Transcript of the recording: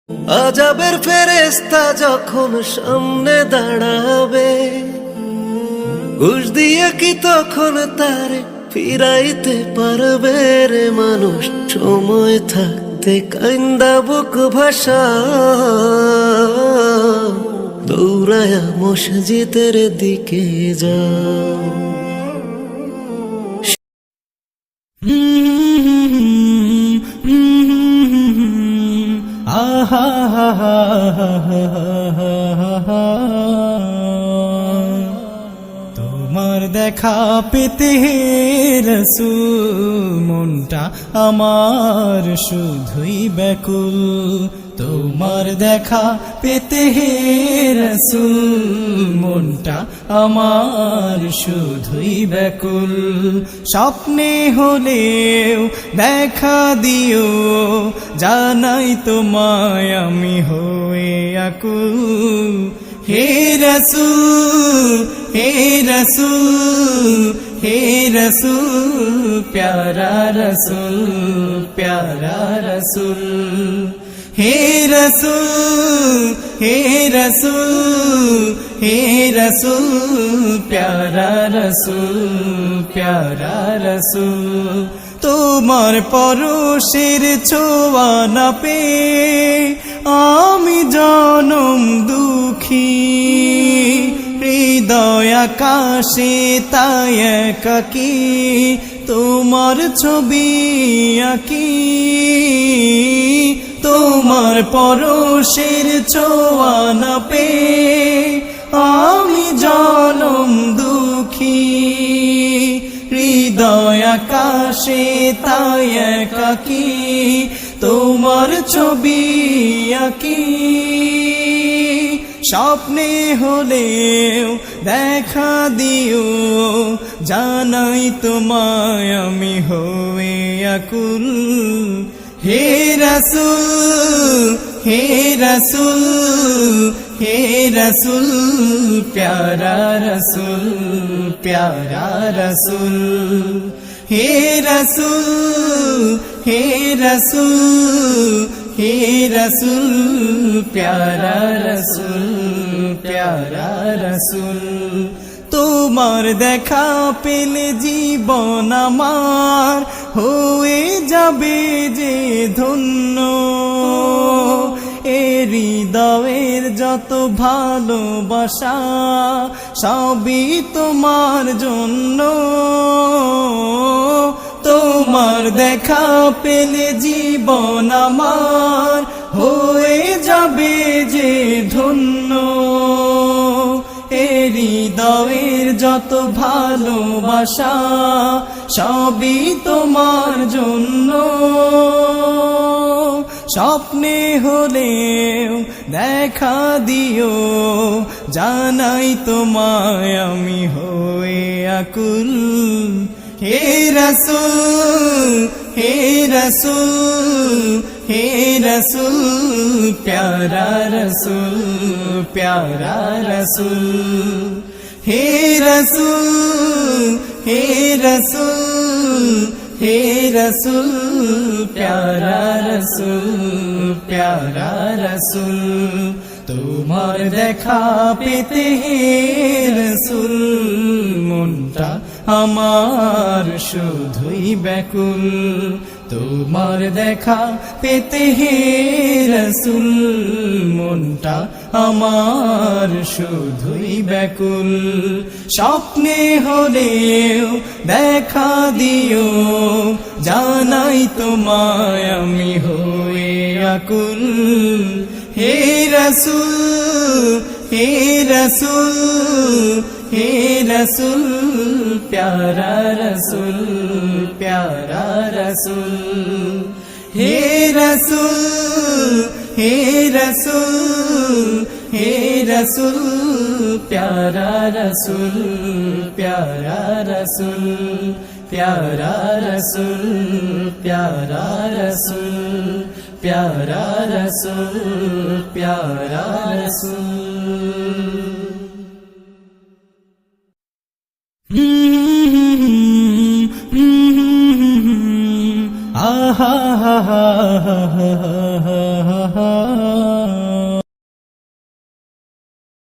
আযাবের ফেরেশতা যখন সামনে দাঁড়াবে, ঘুষ দিয়ে কি তখন তারে ফিরাইতে পারবে রে মানুষ? সময় থাকতে কান্দা বুক ভাষা, দৌড়ায়া মসজিদের দিকে যাও। তোমার দেখা পেতে হে রাসূল, মনটা আমার শুধুই ব্যাকুল। তোমার দেখা পেতে হে রাসূল, মনটা আমার শুধুই ব্যাকুল। স্বপ্নে হলেও দেখা দিও, জানাই তোমায় আমি হয়ে আকুল। হে রাসূল, হে রাসূল, হে রাসূল, প্যারা রাসূল, প্যারা রাসূল। হে রাসূল, হে রাসূল, হে রাসূল, প্যারা রাসূল, প্যারা রাসূল। তোমার পরশের ছোঁয়া না পেয়ে আমি জনম দুঃখী। হৃদয় আকাশে তাই একাকী, তোমার ছবি আঁকি। তোমার পরশের ছোঁয়া না পেয়ে আমি জনম দুঃখী। হৃদয় আকাশে তাই একাকী, তোমার ছবি আঁকি। স্বপ্নে হলেও দেখা দিও, জানাই তোমায় আমি হয়ে আকুল। হে রাসূল, হে রাসূল, হে রাসূল, প্যারা রাসূল, প্যারা রাসূল। হে রাসূল, হে রাসূল, হে রাসূল, প্যারা রাসূল, প্যারা রাসূল। তোমার দেখা পেলে জীবন আমার হয়ে যাবে যে ধন্য। এ হৃদয়ের যত ভালোবাসা সবই তোমার জন্য। তোমার দেখা পেলে জীবন আমার হয়ে যাবে যে ধন্য। এ হৃদয়ের যত ভালোবাসা সবই তোমার জন্য। স্বপ্নে হলেও দেখা দিও, জানাই তোমায় আমি হয়ে আকুল। হে রাসূল, হে রাসূল, হে রাসূল, প্যারা রাসূল, প্যারা রাসূল। হে রাসূল, হে রাসূল, হে রাসূল, প্যারা রাসূল, প্যারা রাসূল। তোমার দেখা পেতে হে রাসূল, মনটা আমার শুধুই ব্যাকুল। তোমার দেখা পেতে হে রাসূল, মনটা আমার শুধুই ব্যাকুল। স্বপ্নে হলেও দেখা দিও, জানাই তোমায় আমি হয়ে আকুল। হে রাসূল, হে রাসূল, হে রাসূল, প্যারা রাসূল, প্যারা রাসূল। হে রাসূল, হে রাসূল, হে রাসূল, প্যারা রাসূল, প্যারা রাসূল, প্যারা রাসূল, প্যারা রাসূল, প্যারা রাসূল, প্যারা রাসূল। আহা হা হা হা হা হা। হা